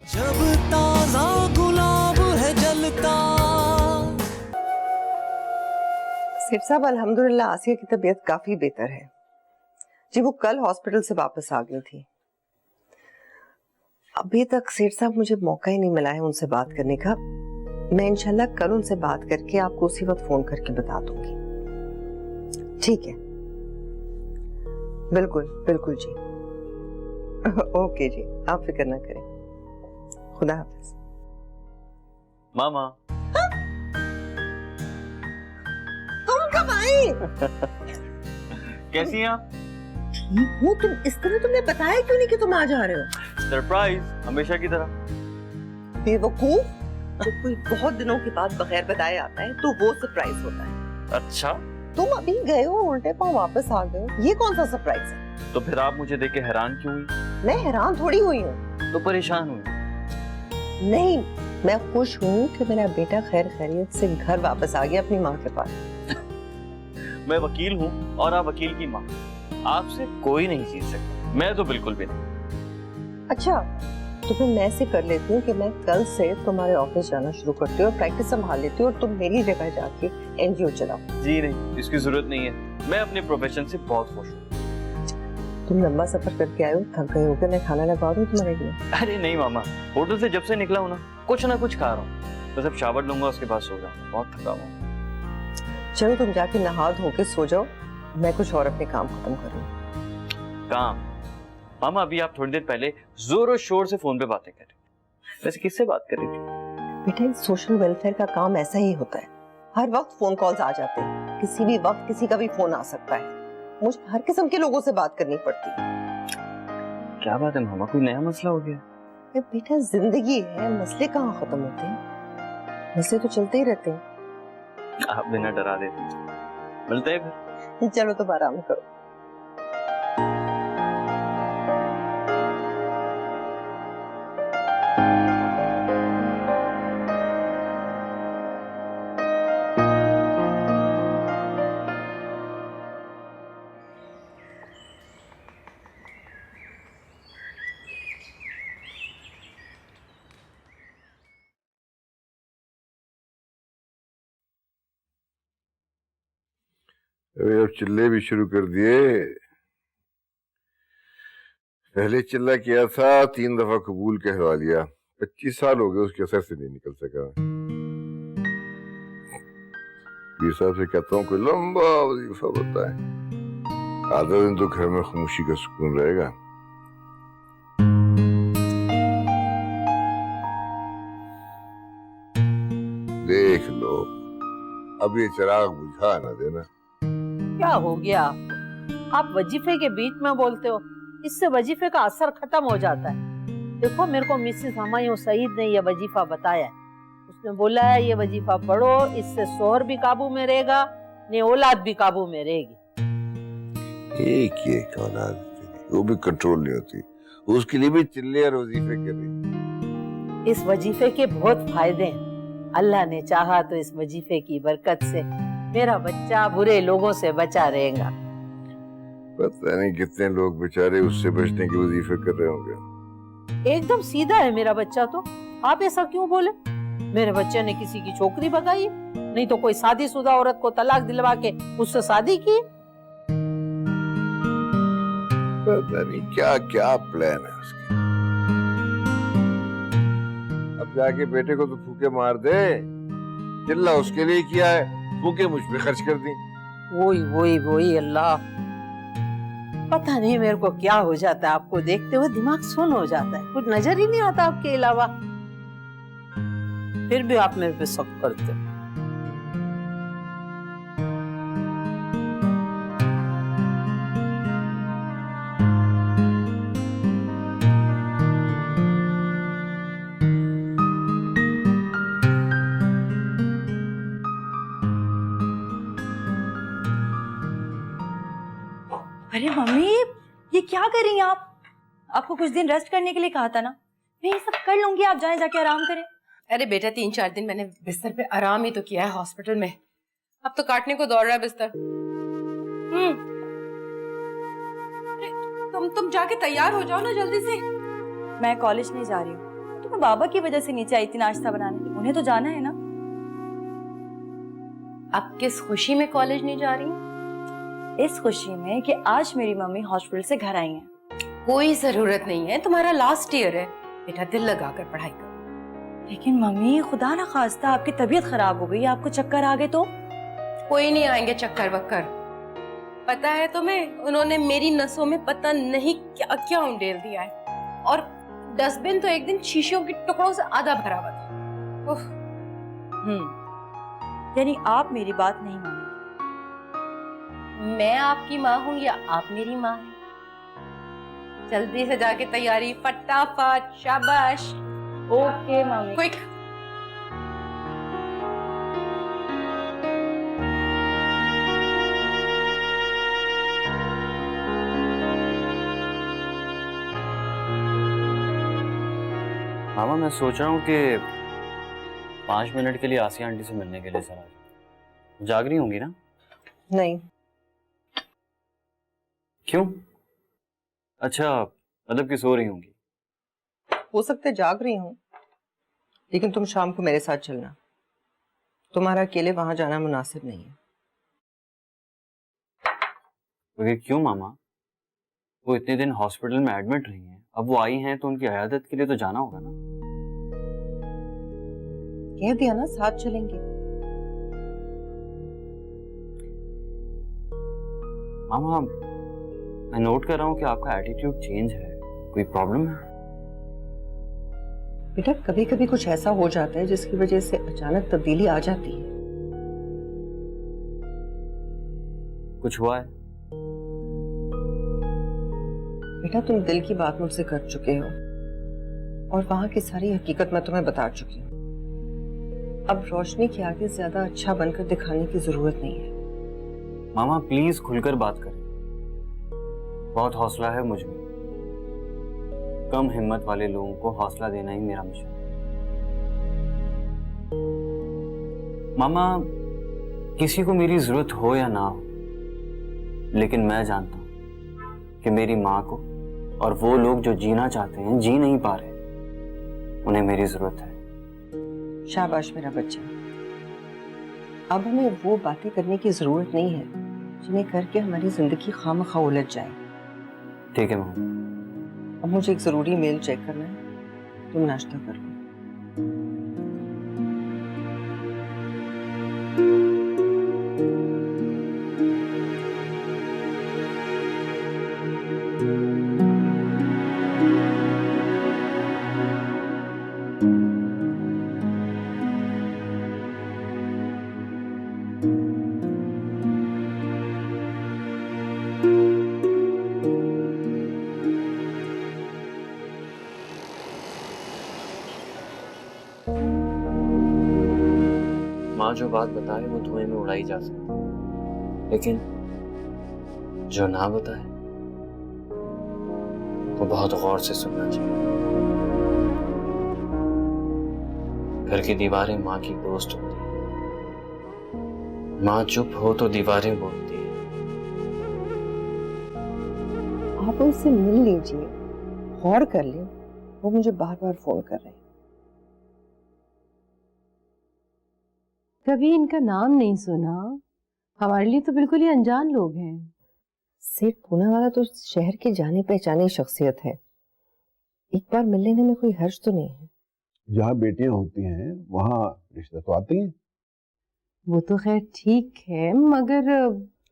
जब ताजा गुलाब है जलता। सेठ साहब अल्हम्दुलिल्लाह आसिया की तबीयत काफी बेहतर है जी। वो कल हॉस्पिटल से वापस आ गई थी। अभी तक सेठ साहब मुझे मौका ही नहीं मिला है उनसे बात करने का। मैं इंशाल्लाह कल उनसे बात करके आपको उसी वक्त फोन करके बता दूंगी। ठीक है, बिल्कुल बिल्कुल जी। ओके जी, आप फिक्र ना करें। खुदा हाफिज। मामा तुम कब आई? कैसी हैं आप? ठीक हूँ। तुम इस तरह तुमने बताया क्यों नहीं कि तुम आ जा रहे हो? सरप्राइज हमेशा की तरह। बेवकूफ, जब कोई बहुत दिनों के बाद बगैर बताए आता है तो वो सरप्राइज होता है। अच्छा, तुम अभी गए हो उल्टे पांव वापस आ गए हो, ये कौन सा सरप्राइज है? तो फिर आप मुझे देख के हैरान क्यों हुई? मैं हैरान थोड़ी हुई हूँ। तो परेशान हुई? नहीं, मैं खुश हूँ कि मेरा बेटा खैर खैरियत से घर वापस आ गया अपनी माँ के पास। मैं वकील हूँ और आप वकील की माँ। आपसे कोई नहीं जीत सकता। मैं तो बिल्कुल भी नहीं। अच्छा, तो फिर मैं ऐसे कर लेती हूँ कि मैं कल से तुम्हारे ऑफिस जाना शुरू करती हूँ और प्रैक्टिस संभाल लेती हूँ और तुम मेरी जगह जाके एनजीओ चलाओ। जी नहीं, इसकी जरूरत नहीं है। मैं अपने प्रोफेशन से बहुत खुश हूँ। तुम लंबा सफर करके आए हो, थक गए होगे, मैं खाना लगा दूँ तुम्हारे लिए? अरे नहीं मामा, होटल से जब से निकला हूँ ना कुछ खा रहा हूँ। बस अब शावर लूंगा, उसके बाद सो जाऊंगा। बहुत थका हुआ। चलो तुम जाके नहा धो के सो जाओ, मैं कुछ और अपने काम खत्म करूँ। काम? मामा अभी आप थोड़ी देर पहले जोरों शोर से फोन पे बातें कर रही थी। वैसे किससे बात कर रही थी? बेटा, सोशल वेलफेयर का काम ऐसा ही होता है। हर वक्त फोन कॉल्स आ जाते हैं, किसी भी वक्त किसी का भी फोन आ सकता है। मुझे हर किस्म के लोगों से बात करनी पड़ती है। क्या बात है मामा, कोई नया मसला हो गया? बेटा जिंदगी है, मसले कहाँ खत्म होते हैं? मसले तो चलते ही रहते हैं। आप बिना डरा देते। मिलते हैं फिर। चलो तुम आराम करो। अरे अब चिल्ले भी शुरू कर दिए। पहले चिल्ला किया था, 3 दफा कबूल कहवा लिया। 25 साल हो गए, उसके असर से नहीं निकल सका। पीर साहब से कहता हूँ कोई लंबा वजीफा बताए। आधा दिन तो घर में खामोशी का सुकून रहेगा। देख लो, अब ये चिराग बुझा ना देना। क्या हो गया आपको? आप वजीफे के बीच में बोलते हो, इससे वजीफे का असर खत्म हो जाता है। देखो, मेरे को मिसेस हमायूं सईद ने ये वजीफा बताया है। उसने बोला है ये वजीफा पढ़ो, इससे शोहर भी काबू में रहेगा, ने औलाद भी काबू में रहेगी। एक औलाद वो भी कंट्रोल नहीं होती, उसके लिए भी चिल्ले और वजीफे कर रही। इस वजीफे के बहुत फायदे हैं। अल्लाह ने चाहा तो इस वजीफे की बरकत से मेरा बच्चा बुरे लोगों से बचा रहेगा। पता नहीं कितने लोग बेचारे उससे बचने के वजीफे कर रहे होंगे। एकदम सीधा है मेरा बच्चा तो। आप ऐसा क्यों बोले? मेरे बच्चे ने किसी की छोकरी भगाई, नहीं तो कोई शादीशुदा औरत को तलाक दिलवा के उससे शादी की। पता नहीं क्या क्या प्लान है उसके। अब जाके बेटे को तो फूके मार दे। चिल्ला उसके लिए किया है, फूके मुझ पे खर्च कर दी। वही अल्लाह, पता नहीं मेरे को क्या हो जाता है, आपको देखते हुए दिमाग सुन्न हो जाता है, कुछ नजर ही नहीं आता आपके अलावा। फिर भी आप मेरे पे शक करते हो। अरे मम्मी, ये क्या कर रही हैं आप? आपको कुछ दिन रेस्ट करने के लिए कहा था ना। मैं ये सब कर लूंगी, आप जाएं जाके आराम करें। अरे बेटा, 3-4 दिन मैंने बिस्तर पे आराम ही तो किया है हॉस्पिटल में। अब तो काटने को दौड़ रहा है बिस्तर। अरे तुम जाके तैयार हो जाओ ना जल्दी से। मैं कॉलेज नहीं जा रही हूँ। तो मैं बाबा की वजह से नीचे आई थी नाश्ता बनाने, उन्हें तो जाना है ना। आप किस खुशी में कॉलेज नहीं जा रही? इस खुशी में कि आज मेरी मम्मी हॉस्पिटल से घर आई हैं। कोई जरूरत नहीं है, तुम्हारा लास्ट ईयर है बेटा, दिल लगाकर पढ़ाई करो। लेकिन मम्मी खुदा ना खास्ता आपकी तबीयत खराब हो गई, आपको चक्कर आ गए तो? कोई नहीं आएंगे चक्कर वक्कर। पता है तुम्हें, उन्होंने मेरी नसों में पता नहीं क्या क्या उंडेल दिया है, और डस्टबिन तो एक दिन शीशियों के टुकड़ों से आधा भरा हुआ था। उफ। यानी आप मेरी बात नहीं मानेंगे? मैं आपकी माँ हूँ या आप मेरी माँ हैं? जल्दी से जाके तैयारी फटाफट, शाबाश। Okay mummy. क्विक। मामा मैं सोच रहा हूँ कि 5 मिनट के लिए आसिया आंटी से मिलने के लिए सर आज जाग रही होंगी ना? नहीं। क्यों? अच्छा मतलब कि सो रही होंगी। हो सकता है जाग रही हूँ, लेकिन तुम शाम को मेरे साथ चलना, तुम्हारा अकेले वहां जाना मुनासिब नहीं है। क्यों मामा? वो इतने दिन हॉस्पिटल में एडमिट रही हैं, अब वो आई हैं तो उनकी इयादत के लिए तो जाना होगा ना। कह दिया ना साथ चलेंगे। मामा मैं नोट कर रहा हूँ कि आपका एटीट्यूड चेंज है, कोई प्रॉब्लम है? बेटा कभी कभी कुछ ऐसा हो जाता है जिसकी वजह से अचानक तब्दीली आ जाती है। कुछ हुआ है? बेटा तुम दिल की बात मुझसे कर चुके हो और वहां की सारी हकीकत मैं तुम्हें बता चुकी हूँ। अब रोशनी के आगे ज्यादा अच्छा बनकर दिखाने की जरूरत नहीं है। मामा प्लीज खुलकर बात करें, बहुत हौसला है मुझ में। कम हिम्मत वाले लोगों को हौसला देना ही मेरा मिशन है। मामा किसी को मेरी जरूरत हो या ना हो, लेकिन मैं जानता हूं कि मेरी माँ को और वो लोग जो जीना चाहते हैं जी नहीं पा रहे, उन्हें मेरी जरूरत है। शाबाश मेरा बच्चा। अब हमें वो बातें करने की जरूरत नहीं है जिन्हें करके हमारी जिंदगी खामखा उलझ जाए। ठीक है मामा। अब मुझे एक जरूरी मेल चेक करना है, तुम नाश्ता कर लो। माँ जो बात बताए वो धुएं में उड़ाई जा सकती है, लेकिन जो ना बताए वो बहुत गौर से सुनना चाहिए। घर की दीवारें माँ की दोस्त होती हैं, माँ चुप हो तो दीवारें बोलती हैं। आप उनसे मिल लीजिए, गौर कर ले, वो मुझे बार बार फोन कर रहे हैं। कभी इनका नाम नहीं सुना, हमारे लिए तो बिल्कुल ही अनजान लोग हैं। सेठ पूना वाला तो शहर की जानी पहचानी शख्सियत है, एक बार मिल लेने में कोई हर्ज तो नहीं है। जहाँ बेटियां होती हैं वहाँ रिश्ते तो आते हैं। वो तो खैर ठीक है, मगर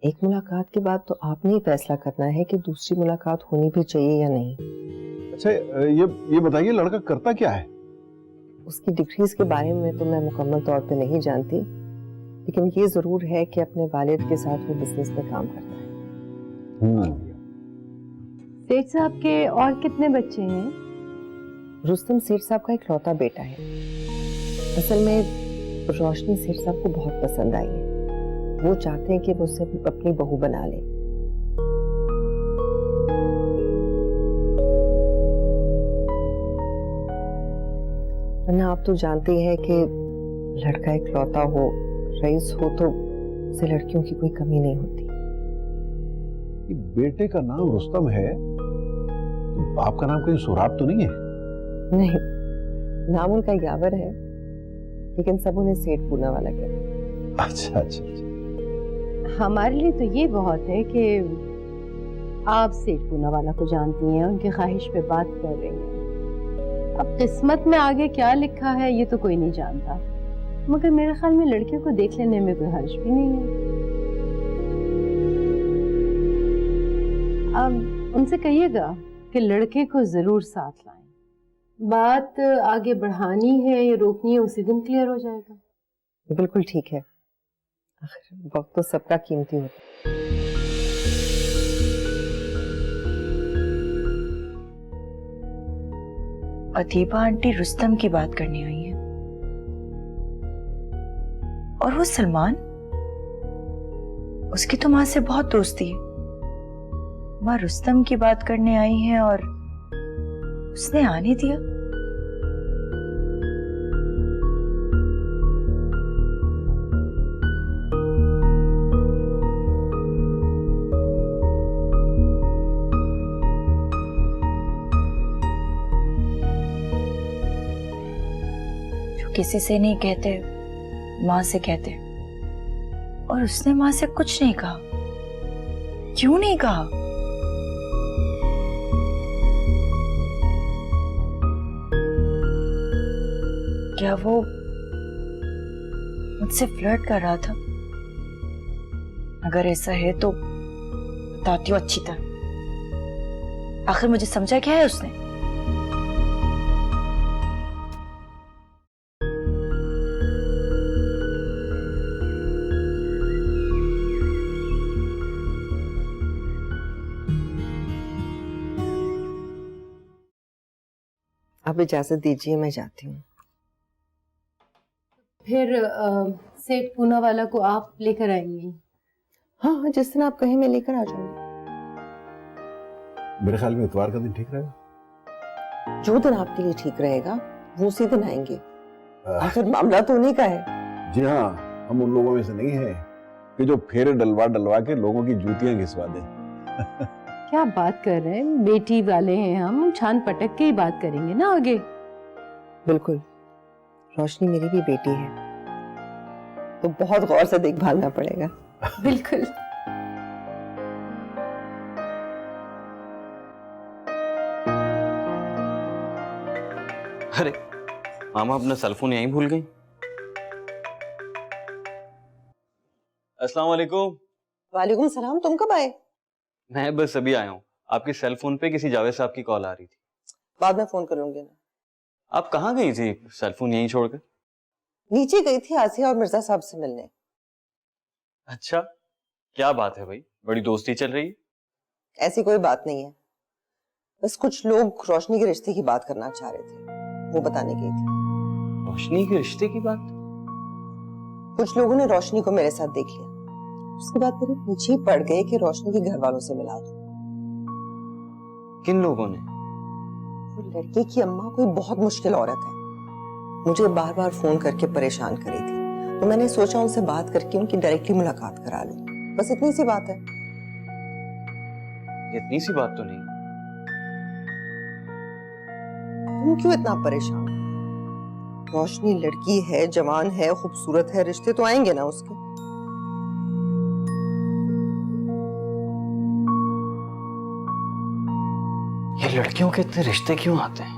एक मुलाकात के बाद तो आपने ही फैसला करना है कि दूसरी मुलाकात होनी भी चाहिए या नहीं। अच्छा ये बताइए लड़का करता क्या है? उसकी डिग्रीज के बारे में तो मैं मुकम्मल तौर पे नहीं जानती, लेकिन ये जरूर है कि अपने वालिद के साथ वो बिजनेस में काम करता है। सेठ साहब के और कितने बच्चे हैं? रुस्तम सेठ साहब का इकलौता बेटा है। असल में रोशनी सेठ साहब को बहुत पसंद आई है, वो चाहते हैं कि वो उसे अपनी बहू बना ले। वरना आप तो जानते हैं कि लड़का इकलौता हो, रईस हो तो उसे लड़कियों की कोई कमी नहीं होती। ये बेटे का नाम रुस्तम है तो बाप का नाम कहीं सुराब तो नहीं है? नहीं, नाम उनका यावर है, लेकिन सब उन्हें सेठ पूना वाला कहते हैं। अच्छा अच्छा अच्छा। हमारे लिए तो ये बहुत है कि आप सेठ पूना वाला को जानती हैं, उनकी ख्वाहिश पे बात कर रही हैं। अब किस्मत में आगे क्या लिखा है ये तो कोई नहीं जानता, मगर मेरे ख्याल में लड़के को देख लेने में कोई हर्ज भी नहीं है। अब उनसे कहिएगा कि लड़के को जरूर साथ लाएं। बात आगे बढ़ानी है या रोकनी है उसी दिन क्लियर हो जाएगा। बिल्कुल ठीक है, आखिर वक्त तो सबका कीमती होता है। अदीबा आंटी रुस्तम की बात करने आई है, और वो सलमान, उसकी तो माँ से बहुत दोस्ती है। माँ रुस्तम की बात करने आई है और उसने आने दिया। जो किसी से नहीं कहते माँ से कहते, और उसने माँ से कुछ नहीं कहा। क्यों नहीं कहा? क्या वो मुझसे फ्लर्ट कर रहा था? अगर ऐसा है तो बताती हूँ अच्छी तरह। आखिर मुझे समझा क्या है उसने? अब इजाजत दीजिए, मैं जाती हूँ। फिर सेठ पूना वाला को आप लेकर आएंगी? हाँ हाँ, जिस दिन आप कहें मैं लेकर आ जाऊंगी। मेरे ख्याल में इतवार का दिन ठीक रहेगा। जो दिन आपके लिए ठीक रहेगा वो उसी दिन आएंगे। आखिर मामला तो उन्हीं का है। जी हाँ, हम उन लोगों में से नहीं है कि जो फेरे डलवा डलवा के लोगों की जूतियां घिसवा दें। क्या बात कर रहे हैं, बेटी वाले हैं हम, छान पटक के ही बात करेंगे ना आगे। बिल्कुल, रोशनी मेरी भी बेटी है, तो बहुत गौर से देखभालना पड़ेगा। बिल्कुल। अरे मामा अपना सेल फोन यहीं भूल गई। अस्सलाम वालेकुम। वालेकुम सलाम, तुम कब आए? मैं बस अभी आया हूँ। आपके सेल फोन पे किसी जावेद साहब की कॉल आ रही थी। बाद में फोन कर लूंगी ना। आप कहाँ गई थी सेल फोन यहीं छोड़कर? नीचे गई थी आसिया और मिर्जा साहब से मिलने। अच्छा, क्या बात है भाई, बड़ी दोस्ती चल रही है? ऐसी कोई बात नहीं है, बस कुछ लोग रोशनी के रिश्ते की बात करना चाह रहे थे, वो बताने गई थी। रोशनी के रिश्ते की बात? कुछ लोगों ने रोशनी को मेरे साथ देख लिया, उसके बाद मेरे पीछे ही पड़ गए कि रोशनी के घर वालों से मिला दो। किन लोगों ने? वो लड़के की अम्मा कोई बहुत मुश्किल औरत है, मुझे बार बार फोन करके परेशान करी थी, तो मैंने सोचा उनसे बात करके उनकी डायरेक्टली मुलाकात करा लूं। बस इतनी सी बात है। इतनी सी बात तो नहीं। तुम क्यों इतना परेशान? रोशनी लड़की है, जवान है, खूबसूरत है, रिश्ते तो आएंगे ना उसके। ये लड़कियों के इतने रिश्ते क्यों आते हैं?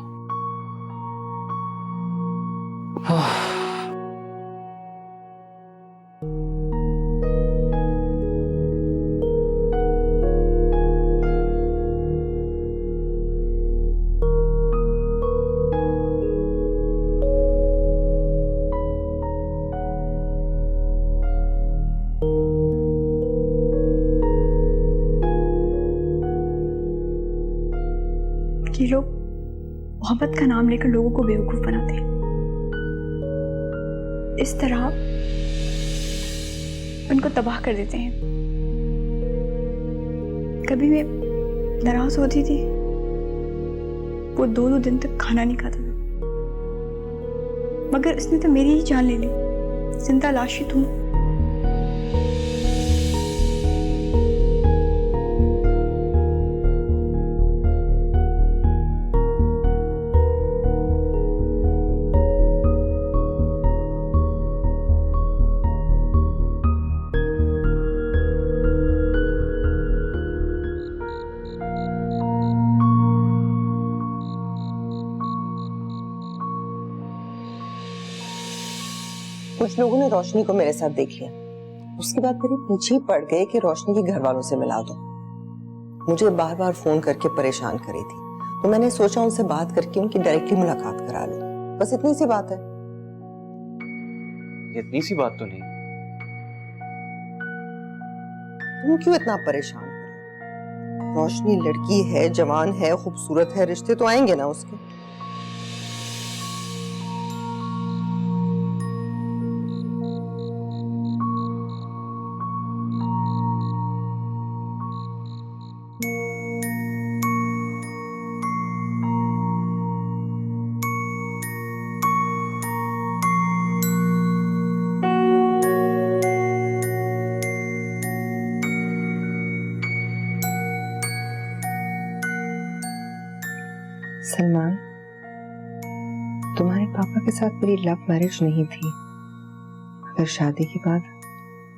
ये लोग मोहब्बत का नाम लेकर लोगों को बेवकूफ बनाते हैं। इस तरह उनको तबाह कर देते हैं। कभी मैं नाराज होती थी, वो 2-2 दिन तक खाना नहीं खाता था, मगर उसने तो मेरी ही जान ले ली। जिंदा लाश ही तुम। कुछ लोगों ने रोशनी को मेरे साथ देख लिया, उसके बाद मेरे पीछे ही पड़ गए कि रोशनी के घर वालों से मिला दो। मुझे बार बार फोन करके परेशान करी थी, तो मैंने सोचा उनसे बात करके उनकी डायरेक्टली मुलाकात करा लूं। बस इतनी सी बात है। इतनी सी बात तो नहीं। तुम क्यों इतना परेशान हो रहे हो? रोशनी लड़की है, जवान है, खूबसूरत है, रिश्ते तो आएंगे ना उसके। सलमान, तुम्हारे पापा के साथ मेरी लव मैरिज नहीं थी, मगर शादी के बाद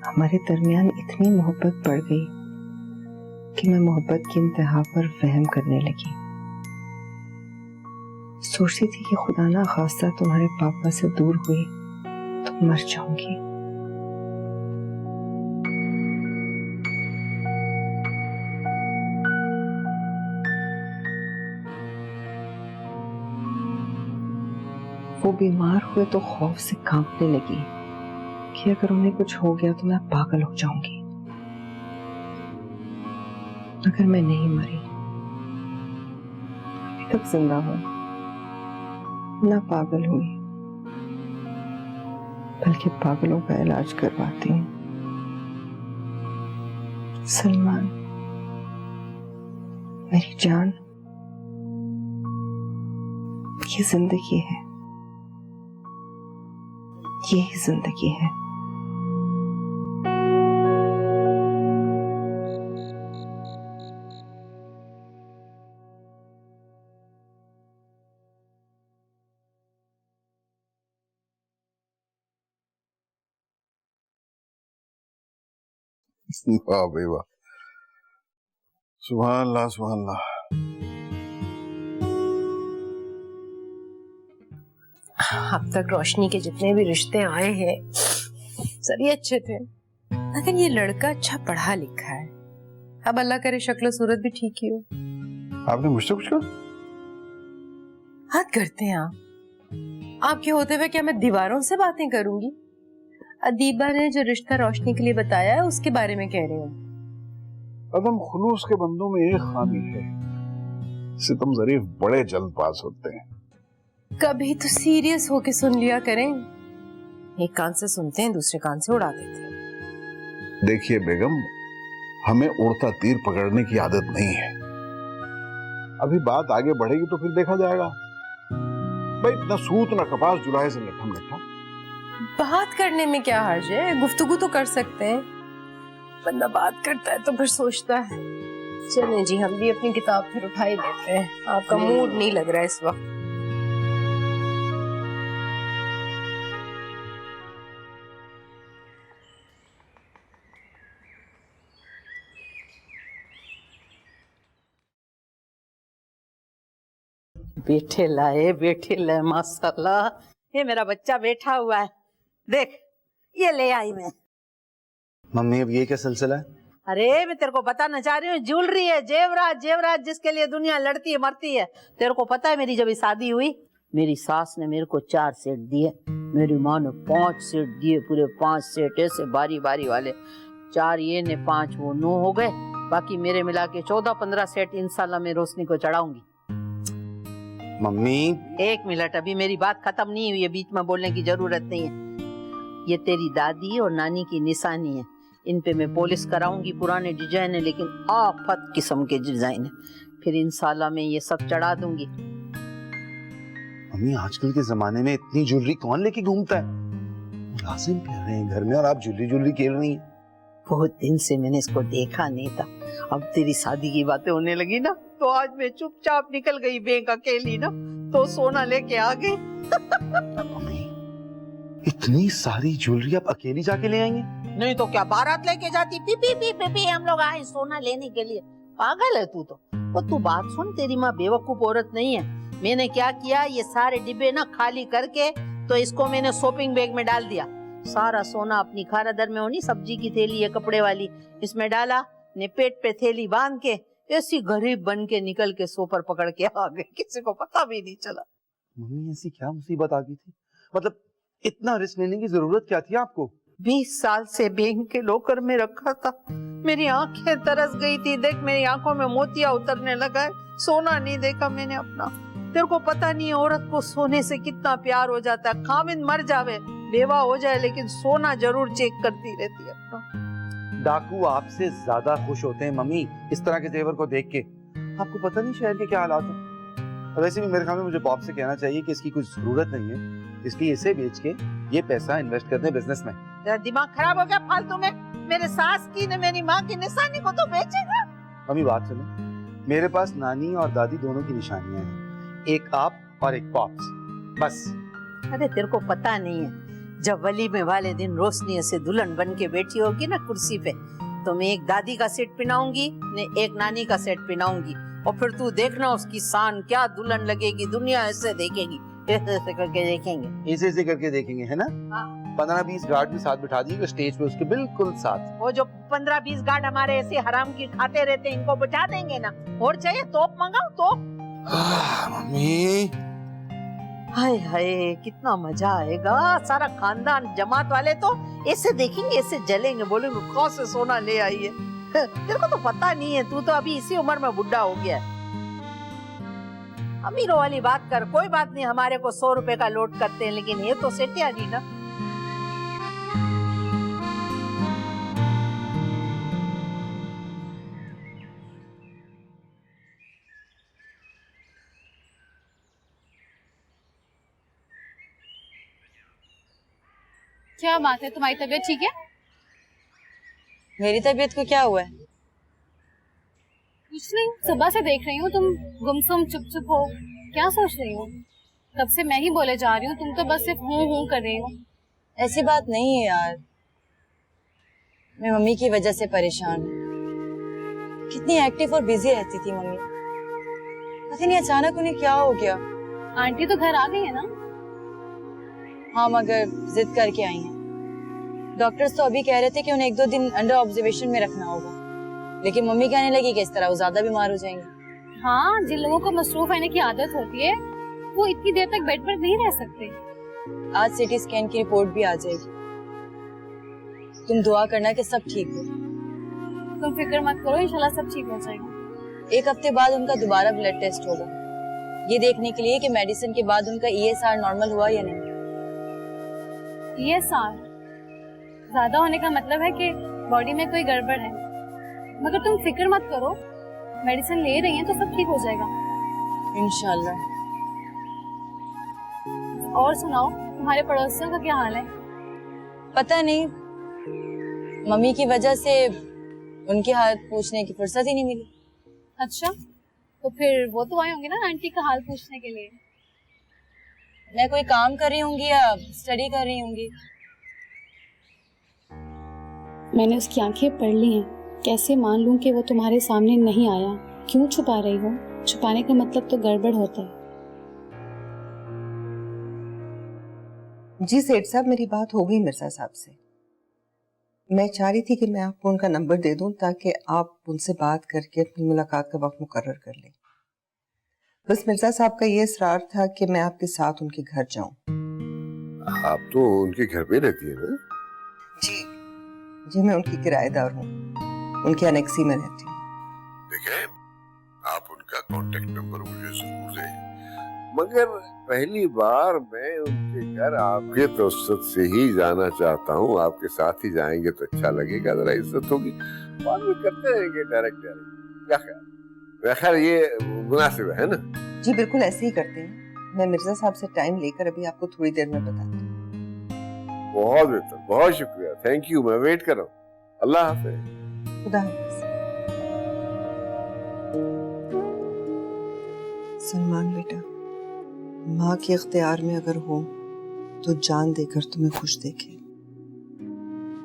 हमारे दरमियान इतनी मोहब्बत बढ़ गई कि मैं मोहब्बत की इंतहा पर वहम करने लगी। सोचती थी कि खुदा ना खास्ता तुम्हारे पापा से दूर हुई तो मर जाऊंगी। वो बीमार हुए तो खौफ से कांपने लगी कि अगर उन्हें कुछ हो गया तो मैं पागल हो जाऊंगी। मगर मैं नहीं मरी, अभी तक जिंदा हूं, ना पागल हुई, बल्कि पागलों का इलाज करवाती हूँ। सलमान, मेरी जान, ये जिंदगी है, यही जिंदगी है। वाह भाई वाह, सुभान अल्लाह सुभान अल्लाह। अब तक रोशनी के जितने भी रिश्ते आए हैं सभी अच्छे थे, मगर ये लड़का अच्छा पढ़ा लिखा है। अब अल्लाह करे शक्ल सूरत भी ठीक ही हो। आपने मुझसे कुछ कहा? हद करते हैं आप। आपके होते हुए क्या मैं दीवारों से बातें करूंगी? अदीबा ने जो रिश्ता रोशनी के लिए बताया है उसके बारे में कह रही हूँ। अदम खुलूस के बंदों में एक खामी है, सितम ज़रीफ बड़े जल्दबाज होते हैं। कभी तो सीरियस होके सुन लिया करें। एक कान से सुनते हैं, दूसरे कान से उड़ा देते हैं। देखिए बेगम, हमें उड़ता तीर पकड़ने की आदत नहीं है। अभी बात आगे बढ़ेगी तो फिर देखा जाएगा। भाई न सूत न कपास, जुलाहे से लट्ठम लट्ठा। बात करने में क्या हर्ज है? गुफ्तगू तो कर सकते हैं। बंदा बात करता है तो फिर सोचता है। चलें जी, हम भी अपनी किताब फिर उठा ही लेते हैं। आपका मूड नहीं लग रहा है इस वक्त। बैठे लाए माशाल्लाह। ये मेरा बच्चा बैठा हुआ है, देख ये ले आई मैं। मम्मी अब ये क्या सिलसिला है? अरे मैं तेरे को बताना चाह रही हूँ, ज्वेलरी है, जेवरात जिसके लिए दुनिया लड़ती है मरती है। तेरे को पता है मेरी जब शादी हुई, मेरी सास ने मेरे को 4 सेट दिए, मेरी माँ ने 5 सेट दिए, पूरे 5 सेट ऐसे बारी बारी वाले। 4 ये ने 5 वो 9 हो गए, बाकी मेरे मिला के 14-15 सेट इंशाल्लाह मैं रोशनी को चढ़ाऊंगी। मम्मी 1 मिनट, अभी मेरी बात खत्म नहीं हुई है, बीच में बोलने की जरूरत नहीं है। ये तेरी दादी और नानी की निशानी है, इन पे मैं पॉलिश कराऊंगी। पुराने डिजाइन है लेकिन आफत किस्म के डिजाइन है, फिर इंशाल्लाह मैं ये सब चढ़ा दूंगी। मम्मी आजकल के जमाने में इतनी ज्वेलरी कौन लेके घूमता है? लाजिम पहन रहे हैं घर में और आप ज्वेलरी खेल रही हैं। बहुत दिन से मैंने इसको देखा नहीं था, अब तेरी शादी की बातें होने लगी ना, तो आज मैं चुपचाप निकल गई बैंक अकेली ना, तो सोना लेके आ गई। मम्मी इतनी सारी ज्वेलरी आप अकेली जाके ले आएंगे? नहीं तो क्या बारात लेके जाती? पी हम लोग आए सोना लेने के लिए। पागल है तू तो तू बात सुन, तेरी माँ बेवकूफ औरत नहीं है। मैंने क्या किया, ये सारे डिब्बे ना खाली करके तो इसको मैंने शॉपिंग बैग में डाल दिया। सारा सोना अपनी खारादर में होनी, सब्जी की थैली है कपड़े वाली, इसमें डाला ने पेट पे थैली बांध के ऐसी गरीब बन के निकल के सोपर पकड़ के आ गए, किसी को पता भी नहीं चला। मम्मी ऐसी क्या मुसीबत आ गई थी? मतलब इतना रिस्क लेने की जरूरत क्या थी आपको? 20 साल से बैंक के लॉकर में रखा था, मेरी आंखें तरस गई थी। देख मेरी आंखों में मोतिया उतरने लगा है, सोना नहीं देखा मैंने अपना। तेरे को पता नहीं है औरत को सोने से कितना प्यार हो जाता है, खामिन मर जावे बेवा हो जाए लेकिन सोना जरूर चेक करती रहती है अपना। डाकू आपसे ज्यादा खुश होते हैं मम्मी इस तरह के जेवर को देख के। आपको पता नहीं शहर के क्या हालात हैं। वैसे भी मेरे ख्याल में मुझे बॉब से कहना चाहिए कि इसकी कुछ जरूरत नहीं है, इसलिए इसे बेच के ये पैसा इन्वेस्ट कर दे बिजनेस में। तेरा दिमाग खराब हो गया फालतू में? मेरे सास की ने मेरी माँ की निशानी को तो बेचेगा? मम्मी बात सुनो, मेरे पास नानी और दादी दोनों की निशानियां हैं, एक आप और एक पॉप्स, बस। अरे तेरे को पता नहीं है, जब वलीमे वाले दिन रोशनी ऐसे दुल्हन बन के बैठी होगी ना कुर्सी पे, तो मैं एक दादी का सेट पहनाऊंगी ने एक नानी का सेट पहनाऊंगी, और फिर तू देखना उसकी शान क्या दुल्हन लगेगी, दुनिया ऐसे देखेगी, ऐसे करके देखेंगे, ऐसे करके देखेंगे, है ना? 15-20 गार्ड भी साथ बिठा दिए स्टेज पे उसके बिल्कुल साथ। वो जो 15-20 गार्ड हमारे ऐसे हराम की खाते रहते हैं, इनको बिठा देंगे ना। और चाहिए तोप मंगाओ तोप। मम्मी हाय हाय कितना मजा आएगा, सारा खानदान जमात वाले तो ऐसे देखेंगे, ऐसे जलेंगे, बोलेंगे कौन से सोना ले आई है। तेरे को तो पता नहीं है, तू तो अभी इसी उम्र में बुढ़ा हो गया है। अमीरों वाली बात कर, कोई बात नहीं, हमारे को 100 रुपए का लोड करते हैं, लेकिन ये तो सेटिया नहीं ना। क्या बात है, तुम्हारी तबीयत ठीक है? मेरी तबीयत को क्या हुआ है? कुछ नहीं, सुबह से देख रही हूँ तुम गुमसुम चुप चुप हो, क्या सोच रही हो? तब से मैं ही बोले जा रही हूँ, तुम तो बस सिर्फ हूँ कर रही हो। ऐसी बात नहीं है यार, मैं मम्मी की वजह से परेशान हूँ। कितनी एक्टिव और बिजी रहती थी मम्मी, पता नहीं अचानक उन्हें क्या हो गया। आंटी तो घर आ गई है ना? हाँ मगर जिद करके आई हैं। डॉक्टर्स तो अभी कह रहे थे कि उन्हें 1-2 दिन अंडर ऑब्जर्वेशन में रखना होगा, लेकिन मम्मी कहने लगी कि इस तरह वो ज्यादा बीमार हो जाएंगे। हाँ, जिन लोगों को मसरूफ रहने की आदत होती है वो इतनी देर तक बेड पर नहीं रह सकते। आज सिटी स्कैन की रिपोर्ट भी आ जाएगी, तुम दुआ करना कि सब ठीक हो। तुम फिक्र मत करो, इंशाल्लाह सब ठीक हो जाएगा। 1 हफ्ते बाद उनका दोबारा ब्लड टेस्ट होगा, ये देखने के लिए कि मेडिसिन के बाद उनका ESR नॉर्मल हुआ या नहीं। ESR ज्यादा होने का मतलब है कि बॉडी में कोई गड़बड़ है, मगर तुम फिक्र मत करो, मेडिसिन ले रही हैं तो सब ठीक हो जाएगा इंशाल्लाह। और सुनाओ, तुम्हारे पड़ोसियों का क्या हाल है? पता नहीं, मम्मी की वजह से उनके हाल पूछने की फुर्सत ही नहीं मिली। अच्छा, तो फिर वो तो आए होंगे ना आंटी का हाल पूछने के लिए। मैं कोई काम कर रही होंगी या स्टडी कर रही होंगी। मैंने उसकी आंखें पढ़ ली हैं, कैसे मान लूं कि वो तुम्हारे सामने नहीं आया? क्यों छुपा रही हो? छुपाने का मतलब तो गड़बड़ होता है। जी सेठ साहब, मेरी बात हो गई मिर्जा साहब से। मैं चाह रही थी कि मैं आपको उनका नंबर दे दूं ताकि आप उनसे बात करके अपनी मुलाकात का वक्त मुकर्रर कर लें। बस मिर्जा साहब का ये इसरार था कि मैं आपके साथ उनके घर जाऊं। आप तो उनके घर पे रहती है ना? जी, मैं उनकी किराएदार हूँ, उनके अनेक्सी में रहती हूँ। देखें, आप उनका कांटेक्ट नंबर मुझे जरूर दें, मगर पहली बार मैं उनके घर आपके तवस्सुत से ही जाना चाहता हूँ। आपके साथ ही जाएंगे तो अच्छा लगेगा, जरा इज्जत होगी, बाद में करते रहेंगे डायरेक्ट। क्या ख्याल? ये मुनासिब है ना? जी बिल्कुल ऐसे ही करते हैं। मैं मिर्जा साहब से टाइम लेकर अभी आपको थोड़ी देर में बताती हूँ। बहुत बेहतर, बहुत शुक्रिया, थैंक यू। मैं वेट कर रहा हूँ। अल्लाह हाफिज। खुदा हाफिज। सलमान बेटा, माँ के इख्तियार में अगर हो तो जान देकर तुम्हें खुश देखे।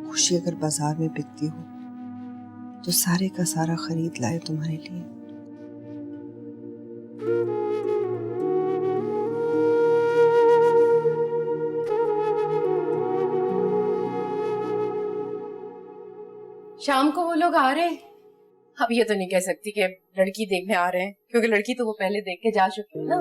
खुशी अगर बाजार में बिकती हो तो सारे का सारा खरीद लाए तुम्हारे लिए। शाम को वो लोग आ रहे हैं। अब ये तो नहीं कह सकती कि लड़की देखने आ रहे हैं, क्योंकि लड़की तो वो पहले देख के जा चुकी है ना।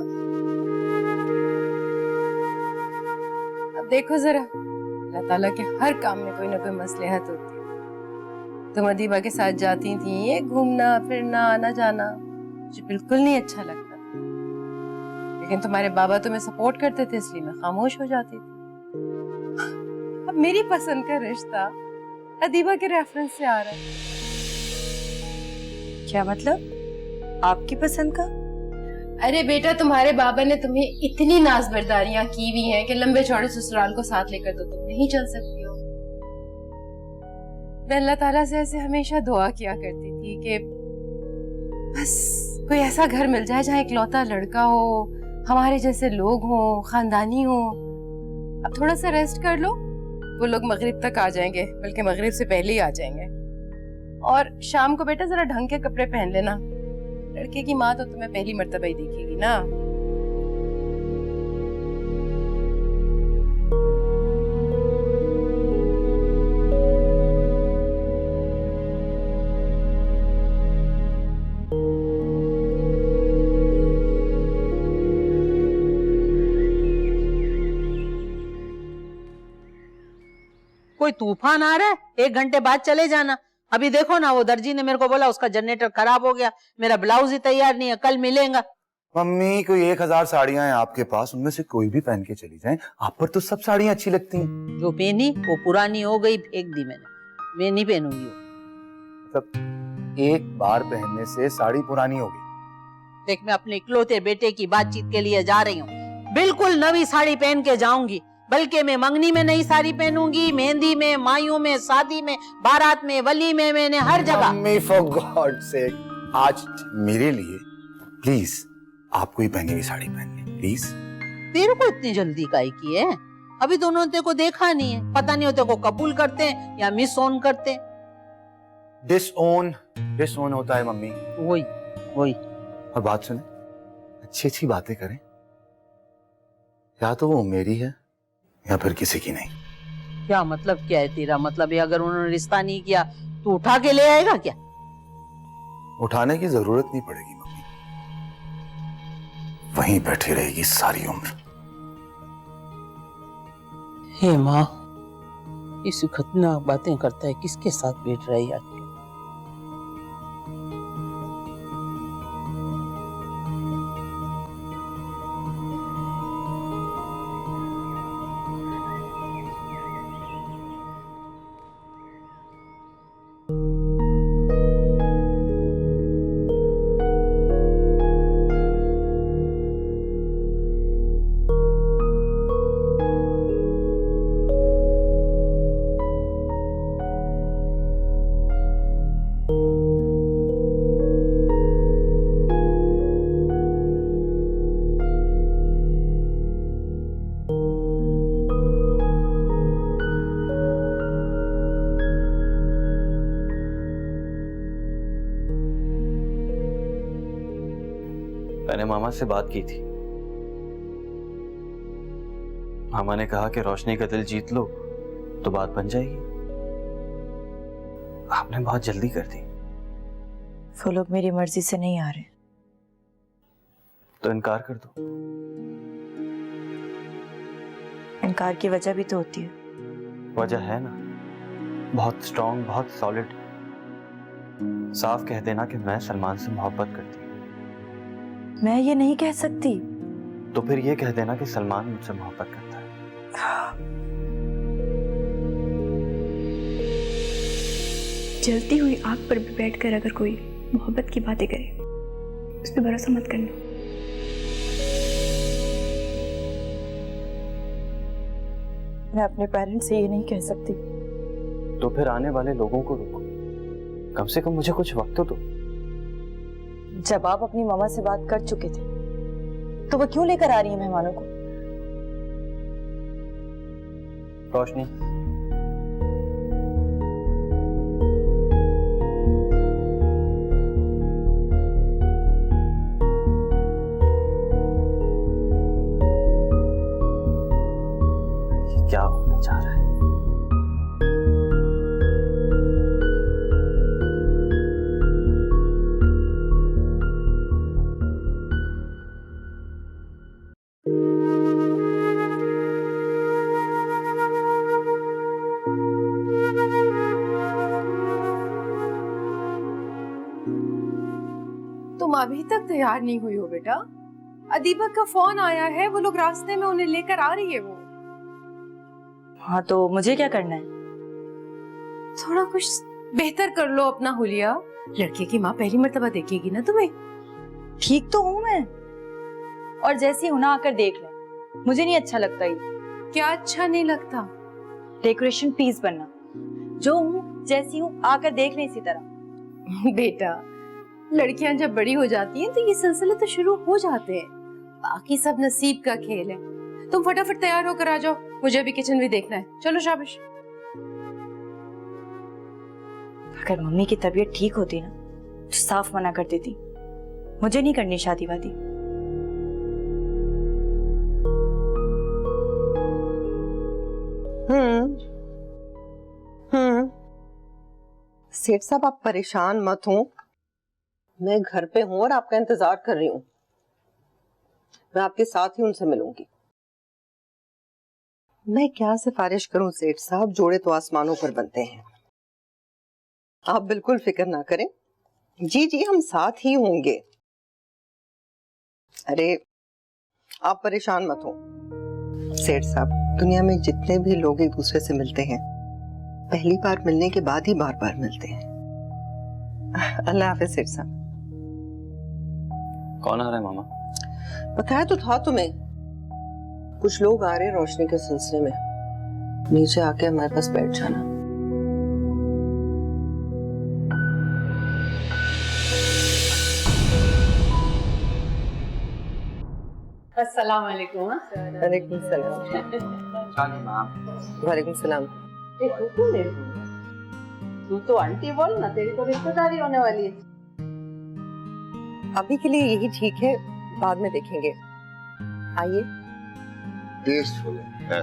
अब देखो जरा, अल्लाह ताला के हर काम में कोई ना कोई मसलहत होती है। तुम अदीबा के साथ जाती थी, ये घूमना फिरना आना जाना मुझे बिल्कुल नहीं अच्छा लगता, लेकिन तुम्हारे बाबा तुम्हें सपोर्ट करते थे इसलिए मैं खामोश हो जाती थी। अब मेरी पसंद का रिश्ता अदीबा के रेफरेंस से आ रहा है। क्या मतलब? आपकी पसंद का? अरे बेटा, तुम्हारे बाबा ने तुम्हें इतनी नाज़बरदारियां की हुई हैं कि लंबे चौड़े ससुराल को साथ लेकर तो तुम नहीं चल सकती हो। मैं अल्लाह ताला से ऐसे हमेशा दुआ किया करती थी कि बस कोई ऐसा घर मिल जाए जहाँ इकलौता लड़का हो, हमारे जैसे लोग हों, खानदानी हो। अब थोड़ा सा रेस्ट कर लो, वो लोग मगरिब तक आ जाएंगे, बल्कि मगरिब से पहले ही आ जाएंगे। और शाम को बेटा जरा ढंग के कपड़े पहन लेना, लड़के की माँ तो तुम्हें पहली मर्तबा ही देखेगी ना। कोई तूफान आ रहा है, 1 घंटे बाद चले जाना। अभी देखो ना, वो दर्जी ने मेरे को बोला उसका जनरेटर खराब हो गया, मेरा ब्लाउज ही तैयार नहीं है, कल मिलेगा। मम्मी, कोई 1000 साड़ियां हैं आपके पास, उनमें से कोई भी पहन के चली जाएं। आप पर तो सब साड़ियां अच्छी लगती हैं। जो पहनी वो पुरानी हो गई, फेंक दी मैंने, मैं नहीं पहनूंगी वो। मतलब एक बार पहनने से साड़ी पुरानी हो गई? देख, मैं अपने इकलौते बेटे की बातचीत के लिए जा रही हूँ, बिल्कुल नवी साड़ी पहन के जाऊंगी, बल्कि मैं मंगनी में नई साड़ी पहनूंगी, मेहंदी में, मायूं में, शादी में, बारात में, वली में, मैंने हर जगह। मम्मी, फॉर गॉड सेक, आज मेरे लिए प्लीज आपको ही पहनी हुई साड़ी पहननी, प्लीज। तेरे को इतनी जल्दी काहे की है? अभी तो उन्होंने तेरे को देखा नहीं है, पता नहीं होते को कबूल करते हैं या मिस ऑन करते हैं। डिसओन होता है मम्मी। वही। और बात सुने, अच्छी अच्छी बातें करें, या तो वो मेरी है या फिर किसी की नहीं। क्या मतलब क्या है तेरा? मतलब है अगर उन्होंने रिश्ता नहीं किया तो उठा के ले आएगा क्या? उठाने की जरूरत नहीं पड़ेगी मम्मी, वहीं बैठी रहेगी सारी उम्र। हे माँ, इसी खतरनाक बातें करता है, किसके साथ बैठ रही है? मैंने मामा से बात की थी। मामा ने कहा कि रोशनी का दिल जीत लो तो बात बन जाएगी। आपने बहुत जल्दी कर दी। वो लोग मेरी मर्जी से नहीं आ रहे तो इनकार कर दो। इनकार की वजह भी तो होती है। वजह है ना, बहुत स्ट्रॉन्ग, बहुत सॉलिड। साफ कह देना कि मैं सलमान से मोहब्बत करती हूँ। मैं ये नहीं कह सकती। तो फिर ये कह देना कि सलमान मुझसे मोहब्बत करता है। जलती हुई आग पर भी बैठकर अगर कोई मोहब्बत की बातें करे, उस पर भरोसा मत करना। मैं अपने पेरेंट्स से ये नहीं कह सकती। तो फिर आने वाले लोगों को रोको, कम से कम मुझे कुछ वक्त तो दो। जब आप अपनी मामा से बात कर चुके थे तो वो क्यों लेकर आ रही है मेहमानों को? रोशनी, क्या होने जा रहा है? तैयार नहीं हुई हो बेटा? अदीबा का फोन आया है, वो लोग रास्ते में उन्हें लेकर आ रही है वो। हाँ तो मुझे क्या करना है? थोड़ा कुछ बेहतर कर लो अपना हुलिया। लड़के की माँ पहली मर्तबा देखेगी ना तुम्हें। ठीक तो हूँ मैं, और जैसी हूं ना आकर देख ले। मुझे नहीं अच्छा लगता ये। क्या अच्छा नहीं लगता? डेकोरेशन पीस बनना। जो हूँ जैसी हूँ आकर देख ले इसी तरह। बेटा, लड़कियां जब बड़ी हो जाती हैं तो ये सिलसिले तो शुरू हो जाते हैं, बाकी सब नसीब का खेल है। तुम फटाफट तैयार होकर आ जाओ, मुझे भी किचन भी देखना है। चलो शाबाश। अगर मम्मी की तबीयत ठीक होती ना तो साफ मना कर देती, मुझे नहीं करनी शादी वादी। सेठ साहब आप परेशान मत हो, मैं घर पे हूं और आपका इंतजार कर रही हूं। मैं आपके साथ ही उनसे मिलूंगी। मैं क्या सिफारिश करूं सेठ साहब, जोड़े तो आसमानों पर बनते हैं। आप बिल्कुल फिक्र ना करें। जी जी हम साथ ही होंगे। अरे आप परेशान मत हो सेठ साहब, दुनिया में जितने भी लोग एक दूसरे से मिलते हैं पहली बार मिलने के बाद ही बार बार मिलते हैं। अल्लाह हाफिज सेठ साहब। कौन आ रहा है मामा? बताया तो था तुम्हें, कुछ लोग आ रहे हैं रोशनी के सिलसिले में। नीचे आके हमारे पास बैठ जाना। अस्सलाम वालेकुम। वालेकुम सलाम। वालेकुम सलाम। तू तो आंटी बोल ना, तेरी तो रिश्तेदारी होने वाली है। अभी के लिए यही ठीक है, बाद में देखेंगे। आइए। टेस्टफुल है।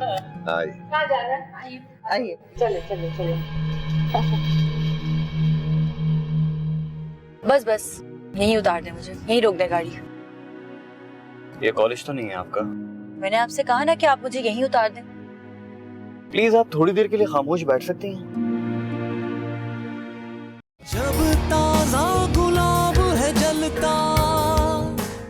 आइए। कहाँ जा रहा है? आइए आइए। चले चले चले। बस बस यहीं उतार दे मुझे, यहीं रोक दे गाड़ी। ये कॉलेज तो नहीं है आपका? मैंने आपसे कहा ना कि आप मुझे यहीं उतार दें। प्लीज आप थोड़ी देर के लिए खामोश बैठ सकती हैं?